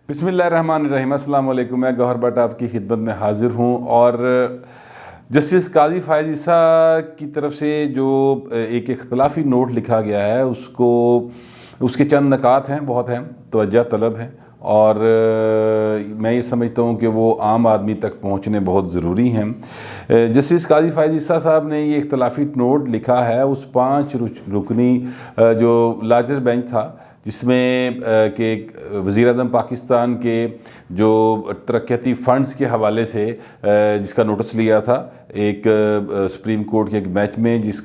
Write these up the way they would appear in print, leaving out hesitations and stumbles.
بسم اللہ الرحمن الرحیم۔ السلام علیکم۔ میں گوہر بٹ آپ کی خدمت میں حاضر ہوں، اور جسٹس قاضی فائز عیسیٰ کی طرف سے جو ایک اختلافی نوٹ لکھا گیا ہے اس کے چند نکات ہیں، بہت ہیں، توجہ طلب ہیں، اور میں یہ سمجھتا ہوں کہ وہ عام آدمی تک پہنچنے بہت ضروری ہیں۔ جسٹس قاضی فائز عیسیٰ صاحب نے یہ اختلافی نوٹ لکھا ہے اس 5 رکنی جو لارجر بینچ تھا، جس میں کہ وزیر اعظم پاکستان کے جو ترقیاتی فنڈز کے حوالے سے جس کا نوٹس لیا تھا ایک سپریم کورٹ کے ایک بینچ میں، جس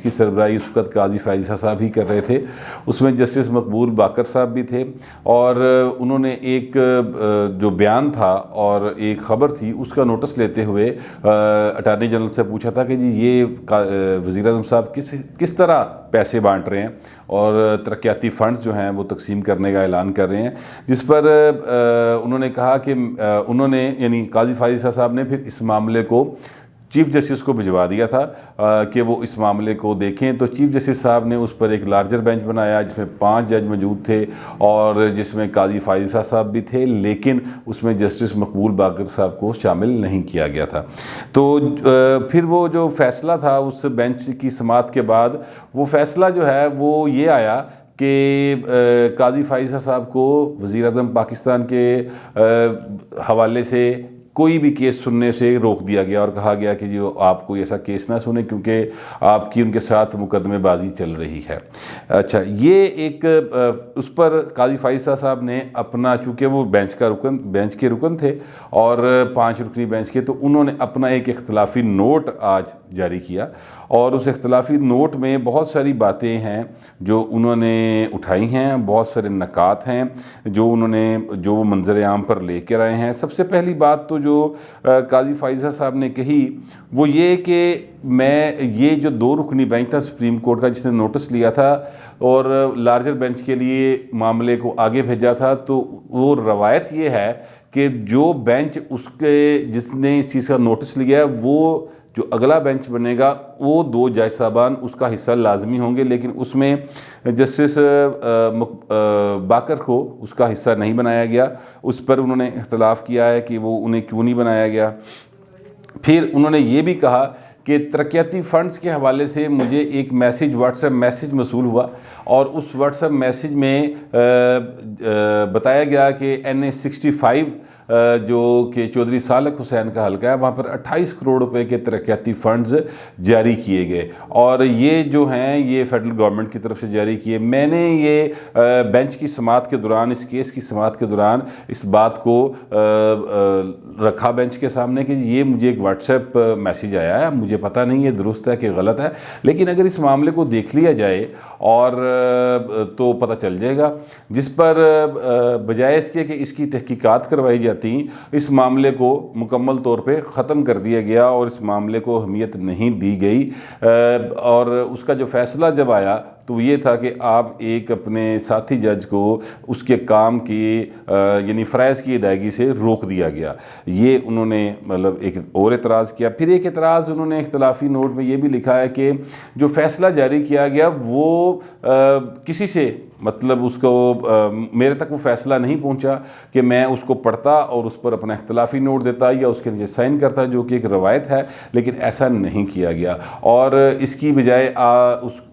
کی سربراہی اس وقت قاضی فائز عیسیٰ صاحب ہی کر رہے تھے۔ اس میں جسٹس مقبول باقر صاحب بھی تھے، اور انہوں نے ایک جو بیان تھا اور ایک خبر تھی اس کا نوٹس لیتے ہوئے اٹارنی جنرل سے پوچھا تھا کہ جی یہ وزیر اعظم صاحب کس طرح پیسے بانٹ رہے ہیں اور ترقیاتی فنڈز جو ہیں وہ تقسیم کرنے کا اعلان کر رہے ہیں، جس پر انہوں نے کہا کہ انہوں نے یعنی قاضی فائز عیسیٰ صاحب نے پھر اس معاملے کو چیف جسٹس کو بھجوا دیا تھا کہ وہ اس معاملے کو دیکھیں۔ تو چیف جسٹس صاحب نے اس پر ایک لارجر بینچ بنایا جس میں 5 جج موجود تھے، اور جس میں قاضی فائز عیسیٰ صاحب بھی تھے، لیکن اس میں جسٹس مقبول باقر صاحب کو شامل نہیں کیا گیا تھا۔ تو پھر وہ جو فیصلہ تھا اس بینچ کی سماعت کے بعد، وہ فیصلہ جو ہے وہ یہ آیا کہ قاضی فائز عیسیٰ صاحب کو وزیر اعظم پاکستان کے حوالے سے کوئی بھی کیس سننے سے روک دیا گیا، اور کہا گیا کہ جو آپ کوئی ایسا کیس نہ سنیں کیونکہ آپ کی ان کے ساتھ مقدمے بازی چل رہی ہے۔ اچھا، یہ ایک اس پر قاضی فائز عیسیٰ صاحب نے اپنا، چونکہ وہ بینچ کے رکن تھے اور 5 رکنی بینچ کے، تو انہوں نے اپنا ایک اختلافی نوٹ آج جاری کیا، اور اس اختلافی نوٹ میں بہت ساری باتیں ہیں جو انہوں نے اٹھائی ہیں، بہت سارے نکات ہیں جو وہ منظر عام پر لے کر آئے ہیں۔ سب سے پہلی بات تو جو قاضی فائز عیسیٰ صاحب نے کہی وہ یہ کہ یہ جو 2 رکنی بینچ تھا سپریم کورٹ کا جس نے نوٹس لیا تھا اور لارجر بینچ کے لیے معاملے کو آگے بھیجا تھا، تو وہ روایت یہ ہے کہ جو بینچ جس نے اس چیز کا نوٹس لیا ہے، وہ جو اگلا بینچ بنے گا وہ 2 جج صاحبان اس کا حصہ لازمی ہوں گے، لیکن اس میں جسٹس باقر کو اس کا حصہ نہیں بنایا گیا۔ اس پر انہوں نے اختلاف کیا ہے کہ وہ انہیں کیوں نہیں بنایا گیا۔ پھر انہوں نے یہ بھی کہا کہ ترقیاتی فنڈز کے حوالے سے مجھے ایک واٹس ایپ میسیج موصول ہوا، اور اس واٹس ایپ میسیج میں بتایا گیا کہ NA65 جو کہ چودھری صالح حسین کا حلقہ ہے، وہاں پر 28 کروڑ روپے کے ترقیاتی فنڈز جاری کیے گئے، اور یہ جو ہیں یہ فیڈرل گورنمنٹ کی طرف سے جاری کیے۔ میں نے یہ بینچ کی سماعت کے دوران، اس کیس کی سماعت کے دوران اس بات کو رکھا بینچ کے سامنے کہ یہ مجھے ایک واٹس ایپ میسیج آیا ہے، مجھے پتہ نہیں یہ درست ہے کہ غلط ہے، لیکن اگر اس معاملے کو دیکھ لیا جائے اور تو پتہ چل جائے گا، جس پر بجائے اس کے کہ اس کی تحقیقات کروائی جاتی، اس معاملے کو مکمل طور پہ ختم کر دیا گیا اور اس معاملے کو اہمیت نہیں دی گئی، اور اس کا جو فیصلہ جب آیا تو یہ تھا کہ آپ ایک اپنے ساتھی جج کو اس کے کام کی یعنی فرائض کی ادائیگی سے روک دیا گیا۔ یہ انہوں نے مطلب ایک اور اعتراض کیا۔ پھر ایک اعتراض انہوں نے اختلافی نوٹ میں یہ بھی لکھا ہے کہ جو فیصلہ جاری کیا گیا وہ کسی سے مطلب اس کو میرے تک وہ فیصلہ نہیں پہنچا کہ میں اس کو پڑھتا اور اس پر اپنا اختلافی نوٹ دیتا یا اس کے نیچے سائن کرتا، جو کہ ایک روایت ہے، لیکن ایسا نہیں کیا گیا، اور اس کی بجائے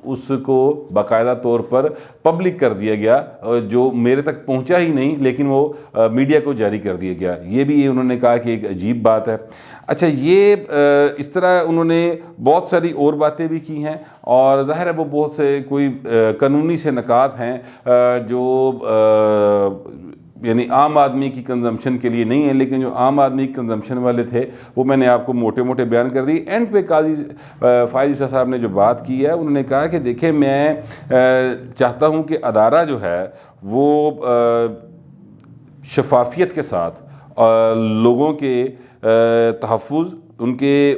اس کو باقاعدہ طور پر پبلک کر دیا گیا، جو میرے تک پہنچا ہی نہیں لیکن وہ میڈیا کو جاری کر دیا گیا۔ یہ بھی انہوں نے کہا کہ ایک عجیب بات ہے۔ اچھا، یہ اس طرح انہوں نے بہت ساری اور باتیں بھی کی ہیں، اور ظاہر ہے وہ بہت سے کوئی قانونی سے نکات ہیں جو یعنی عام آدمی کی کنزمپشن کے لیے نہیں ہیں، لیکن جو عام آدمی کی کنزمپشن والے تھے وہ میں نے آپ کو موٹے موٹے بیان کر دی۔ اینڈ پہ قاضی فائز عیسیٰ صاحب نے جو بات کی ہے، انہوں نے کہا کہ دیکھیں میں چاہتا ہوں کہ ادارہ جو ہے وہ شفافیت کے ساتھ لوگوں کے تحفظ، ان کے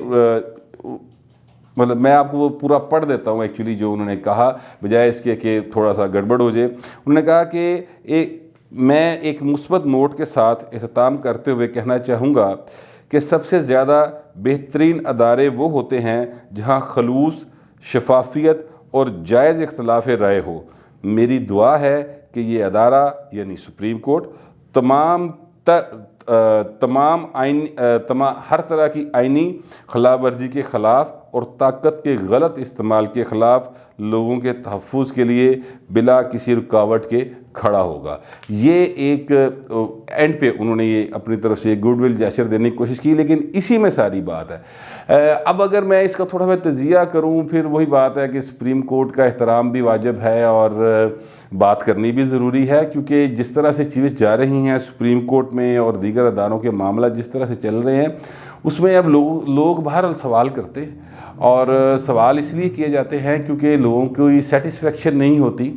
مطلب میں آپ کو وہ پورا پڑھ دیتا ہوں ایکچولی جو انہوں نے کہا، بجائے اس کے کہ تھوڑا سا گڑبڑ ہو جائے۔ انہوں نے کہا کہ میں ایک مثبت نوٹ کے ساتھ اختتام کرتے ہوئے کہنا چاہوں گا کہ سب سے زیادہ بہترین ادارے وہ ہوتے ہیں جہاں خلوص، شفافیت اور جائز اختلاف رائے ہو۔ میری دعا ہے کہ یہ ادارہ یعنی سپریم کورٹ ہر طرح کی آئینی خلاف ورزی کے خلاف اور طاقت کے غلط استعمال کے خلاف لوگوں کے تحفظ کے لیے بلا کسی رکاوٹ کے کھڑا ہوگا۔ یہ ایک اینڈ پہ انہوں نے یہ اپنی طرف سے گڈ ول جیسچر دینے کی کوشش کی، لیکن اسی میں ساری بات ہے۔ اب اگر میں اس کا تھوڑا سا تجزیہ کروں، پھر وہی بات ہے کہ سپریم کورٹ کا احترام بھی واجب ہے اور بات کرنی بھی ضروری ہے، کیونکہ جس طرح سے چیزیں جا رہی ہیں سپریم کورٹ میں اور دیگر اداروں کے معاملہ جس طرح سے چل رہے ہیں، اس میں اب لوگ بہرحال سوال کرتے ہیں، اور سوال اس لیے کیے جاتے ہیں کیونکہ لوگوں کو سیٹسفیکشن نہیں ہوتی،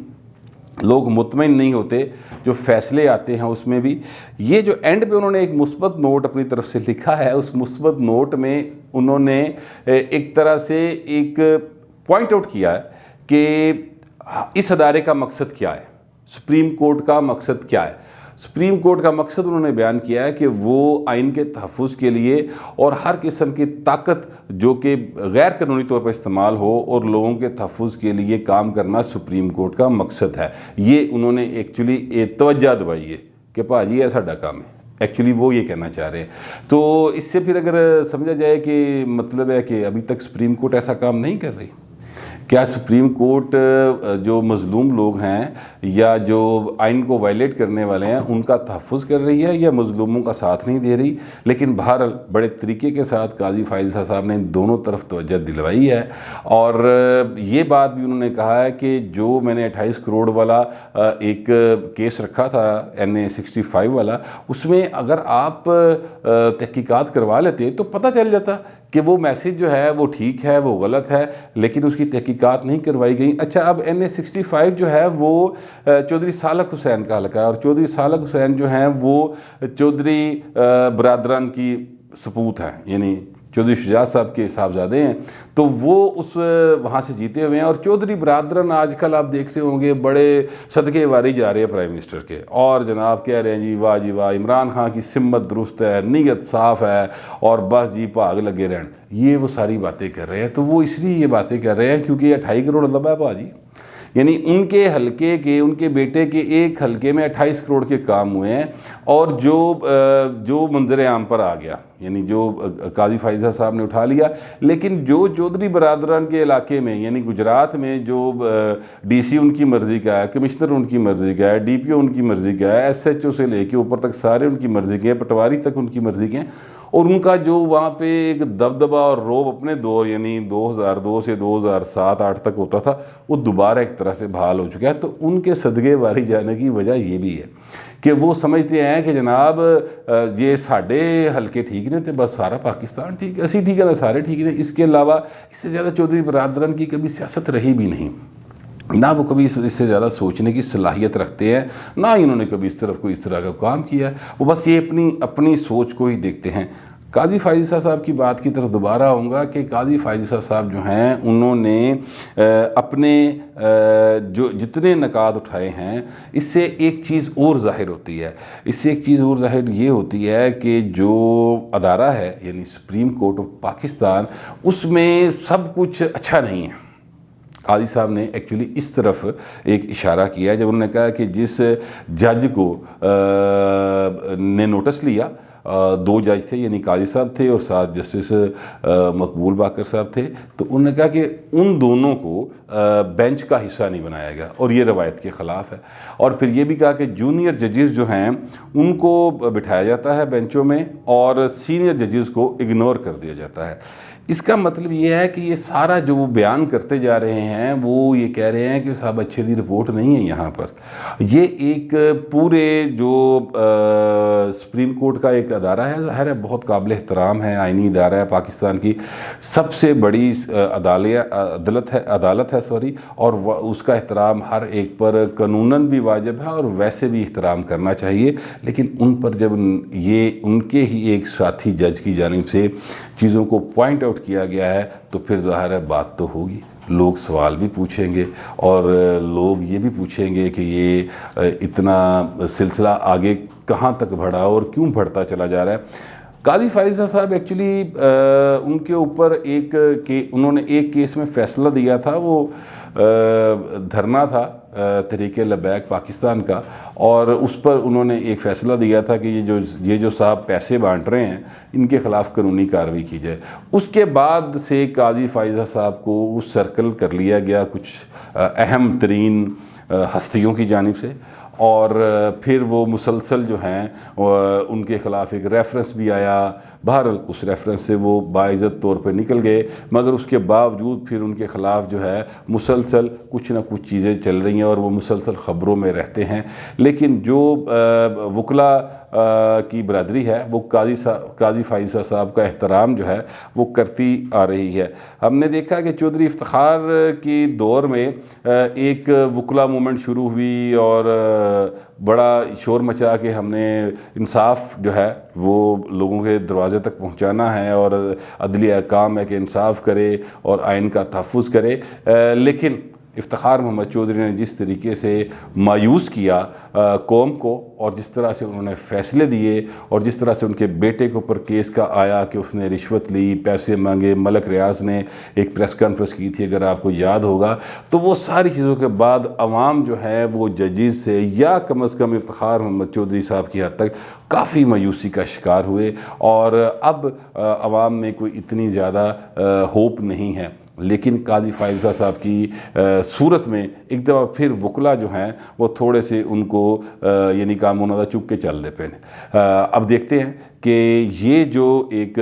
لوگ مطمئن نہیں ہوتے جو فیصلے آتے ہیں اس میں بھی۔ یہ جو اینڈ پہ انہوں نے ایک مثبت نوٹ اپنی طرف سے لکھا ہے، اس مثبت نوٹ میں انہوں نے ایک طرح سے ایک پوائنٹ آؤٹ کیا ہے کہ اس ادارے کا مقصد کیا ہے، سپریم کورٹ کا مقصد کیا ہے۔ سپریم کورٹ کا مقصد انہوں نے بیان کیا ہے کہ وہ آئین کے تحفظ کے لیے اور ہر قسم کی طاقت جو کہ غیر قانونی طور پر استعمال ہو اور لوگوں کے تحفظ کے لیے کام کرنا سپریم کورٹ کا مقصد ہے۔ یہ انہوں نے ایکچولی توجہ دوائی ہے کہ جی یہ ساڈا کام ہے، ایکچولی وہ یہ کہنا چاہ رہے ہیں۔ تو اس سے پھر اگر سمجھا جائے کہ مطلب ہے کہ ابھی تک سپریم کورٹ ایسا کام نہیں کر رہی، کیا سپریم کورٹ جو مظلوم لوگ ہیں یا جو آئین کو وائلیٹ کرنے والے ہیں ان کا تحفظ کر رہی ہے یا مظلوموں کا ساتھ نہیں دے رہی؟ لیکن بہرحال بڑے طریقے کے ساتھ قاضی فائز عیسیٰ صاحب نے دونوں طرف توجہ دلوائی ہے، اور یہ بات بھی انہوں نے کہا ہے کہ جو میں نے 28 کروڑ والا ایک کیس رکھا تھا NA 65 والا، اس میں اگر آپ تحقیقات کروا لیتے تو پتہ چل جاتا کہ وہ میسیج جو ہے وہ ٹھیک ہے، وہ غلط ہے، لیکن اس کی تحقیقات نہیں کروائی گئی۔ اچھا، اب NA 65 جو ہے وہ چودھری سالک حسین کا حلقہ ہے، اور چودھری سالک حسین جو ہیں وہ چودھری برادران کی سپوت ہیں، یعنی چودھری شجاعت صاحب کے صاحبزادے ہیں، تو وہ اس وہاں سے جیتے ہوئے ہیں۔ اور چودھری برادران آج کل آپ دیکھ رہے ہوں گے بڑے صدقے واری جا رہے ہیں پرائم منسٹر کے، اور جناب کہہ رہے ہیں جی واہ عمران خان کی سمت درست ہے، نیت صاف ہے، اور بس جی بھاگ لگے رہن۔ یہ وہ ساری باتیں کر رہے ہیں، تو وہ اس لیے یہ باتیں کر رہے ہیں کیونکہ یہ 28 کروڑ لبا ہے باجی، یعنی ان کے حلقے کے، ان کے بیٹے کے ایک حلقے میں 28 کروڑ کے کام ہوئے ہیں، اور جو منظر عام پر آ گیا، یعنی جو قاضی فائز عیسیٰ صاحب نے اٹھا لیا، لیکن جو چودھری برادران کے علاقے میں یعنی گجرات میں جو DC ان کی مرضی کا ہے، کمشنر ان کی مرضی کا ہے، DPO ان کی مرضی کا ہے، SHO سے لے کے اوپر تک سارے ان کی مرضی کے ہیں، پٹواری تک ان کی مرضی کے ہیں، اور ان کا جو وہاں پہ ایک دبدبہ اور روب اپنے دور یعنی 2002 سے 2007-8 تک ہوتا تھا، وہ دوبارہ ایک طرح سے بحال ہو چکا ہے۔ تو ان کے صدقے واری جانے کی وجہ یہ بھی ہے کہ وہ سمجھتے ہیں کہ جناب یہ ساڑھے حلقے ٹھیک نے تھے، بس سارا پاکستان ٹھیک ہے، اسی ٹھیک ہے، سارے ٹھیک نے۔ اس کے علاوہ اس سے زیادہ چودھری برادران کی کبھی سیاست رہی بھی نہیں، نہ وہ کبھی اس سے زیادہ سوچنے کی صلاحیت رکھتے ہیں، نہ ہی انہوں نے کبھی اس طرف کوئی اس طرح کا کام کیا ہے، وہ بس یہ اپنی سوچ کو ہی دیکھتے ہیں۔ قاضی فائز عیسیٰ صاحب کی بات کی طرف دوبارہ آؤں گا کہ قاضی فائز عیسیٰ صاحب جو ہیں انہوں نے اپنے جو جتنے نکات اٹھائے ہیں، اس سے ایک چیز اور ظاہر ہوتی ہے، اس سے ایک چیز اور ظاہر یہ ہوتی ہے کہ جو ادارہ ہے یعنی سپریم کورٹ آف پاکستان، اس میں سب کچھ اچھا نہیں ہے۔ قاضی صاحب نے ایکچولی اس طرف ایک اشارہ کیا جب انہوں نے کہا کہ جس جج کو نے نوٹس لیا، 2 جج تھے، یعنی قاضی صاحب تھے اور ساتھ جسٹس مقبول باقر صاحب تھے، تو انہوں نے کہا کہ ان دونوں کو بینچ کا حصہ نہیں بنایا گیا، اور یہ روایت کے خلاف ہے۔ اور پھر یہ بھی کہا کہ جونیئر ججز جو ہیں ان کو بٹھایا جاتا ہے بینچوں میں، اور سینئر ججز کو اگنور کر دیا جاتا ہے۔ اس کا مطلب یہ ہے کہ یہ سارا جو وہ بیان کرتے جا رہے ہیں، وہ یہ کہہ رہے ہیں کہ صاحب اچھے دی رپورٹ نہیں ہے یہاں پر۔ یہ ایک پورے جو سپریم کورٹ کا ایک ادارہ ہے، ظاہر ہے بہت قابل احترام ہے، آئینی ادارہ ہے، پاکستان کی سب سے بڑی عدالت ہے اور اس کا احترام ہر ایک پر قانوناً بھی واجب ہے اور ویسے بھی احترام کرنا چاہیے۔ لیکن ان پر جب یہ ان کے ہی ایک ساتھی جج کی جانب سے چیزوں کو پوائنٹ آؤٹ کیا گیا ہے، تو پھر ظاہر ہے بات تو ہوگی، لوگ سوال بھی پوچھیں گے، اور لوگ یہ بھی پوچھیں گے کہ یہ اتنا سلسلہ آگے کہاں تک بڑھا اور کیوں بڑھتا چلا جا رہا ہے۔ قاضی فائز عیسیٰ صاحب ایکچولی ان کے اوپر انہوں نے ایک کیس میں فیصلہ دیا تھا، وہ دھرنا تھا تحریک لبیک پاکستان کا، اور اس پر انہوں نے ایک فیصلہ دیا تھا کہ یہ جو صاحب پیسے بانٹ رہے ہیں ان کے خلاف قانونی کارروائی کی جائے۔ اس کے بعد سے قاضی فائزہ صاحب کو سرکل کر لیا گیا کچھ اہم ترین ہستیوں کی جانب سے، اور پھر وہ مسلسل جو ہیں ان کے خلاف ایک ریفرنس بھی آیا۔ بہرحال اس ریفرنس سے وہ باعزت طور پہ نکل گئے، مگر اس کے باوجود پھر ان کے خلاف جو ہے مسلسل کچھ نہ کچھ چیزیں چل رہی ہیں اور وہ مسلسل خبروں میں رہتے ہیں۔ لیکن جو وکلاء کی برادری ہے وہ قاضی فائزہ صاحب کا احترام جو ہے وہ کرتی آ رہی ہے۔ ہم نے دیکھا کہ چودھری افتخار کی دور میں ایک وکلاء موومنٹ شروع ہوئی اور بڑا شور مچا کے ہم نے انصاف جو ہے وہ لوگوں کے دروازے تک پہنچانا ہے، اور عدلیہ کام ہے کہ انصاف کرے اور آئین کا تحفظ کرے۔ لیکن افتخار محمد چودھری نے جس طریقے سے مایوس کیا قوم کو، اور جس طرح سے انہوں نے فیصلے دیے، اور جس طرح سے ان کے بیٹے کے اوپر کیس کا آیا کہ اس نے رشوت لی، پیسے مانگے، ملک ریاض نے ایک پریس کانفرنس کی تھی اگر آپ کو یاد ہوگا، تو وہ ساری چیزوں کے بعد عوام جو ہے وہ ججز سے یا کم از کم افتخار محمد چودھری صاحب کی حد تک کافی مایوسی کا شکار ہوئے، اور اب عوام میں کوئی اتنی زیادہ ہوپ نہیں ہے۔ لیکن قاضی فائزہ صاحب کی صورت میں ایک دفعہ پھر وکلاء جو ہیں وہ تھوڑے سے ان کو یعنی کام انہوں نے چک کے چل دے پے۔ اب دیکھتے ہیں کہ یہ جو ایک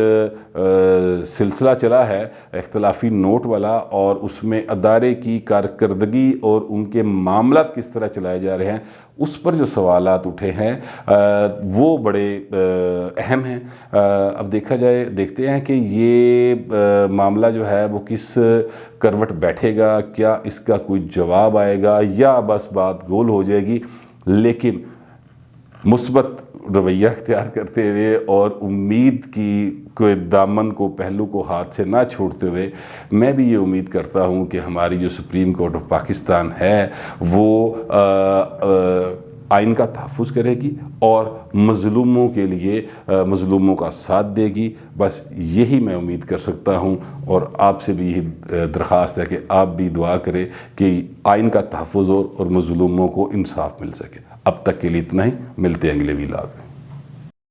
سلسلہ چلا ہے اختلافی نوٹ والا، اور اس میں ادارے کی کارکردگی اور ان کے معاملات کس طرح چلائے جا رہے ہیں، اس پر جو سوالات اٹھے ہیں وہ بڑے اہم ہیں۔ اب دیکھتے ہیں کہ یہ معاملہ جو ہے وہ کس کروٹ بیٹھے گا، کیا اس کا کوئی جواب آئے گا یا بس بات گول ہو جائے گی۔ لیکن مثبت رویہ اختیار کرتے ہوئے اور امید کی کوئی دامن کو پہلو کو ہاتھ سے نہ چھوڑتے ہوئے میں بھی یہ امید کرتا ہوں کہ ہماری جو سپریم کورٹ آف پاکستان ہے وہ آئین کا تحفظ کرے گی اور مظلوموں کے لیے مظلوموں کا ساتھ دے گی۔ بس یہی میں امید کر سکتا ہوں، اور آپ سے بھی یہی درخواست ہے کہ آپ بھی دعا کریں کہ آئین کا تحفظ اور مظلوموں کو انصاف مل سکے۔ اب تک کے لیے اتنا ہی، ملتے ہیں اگلے ویلاگ میں۔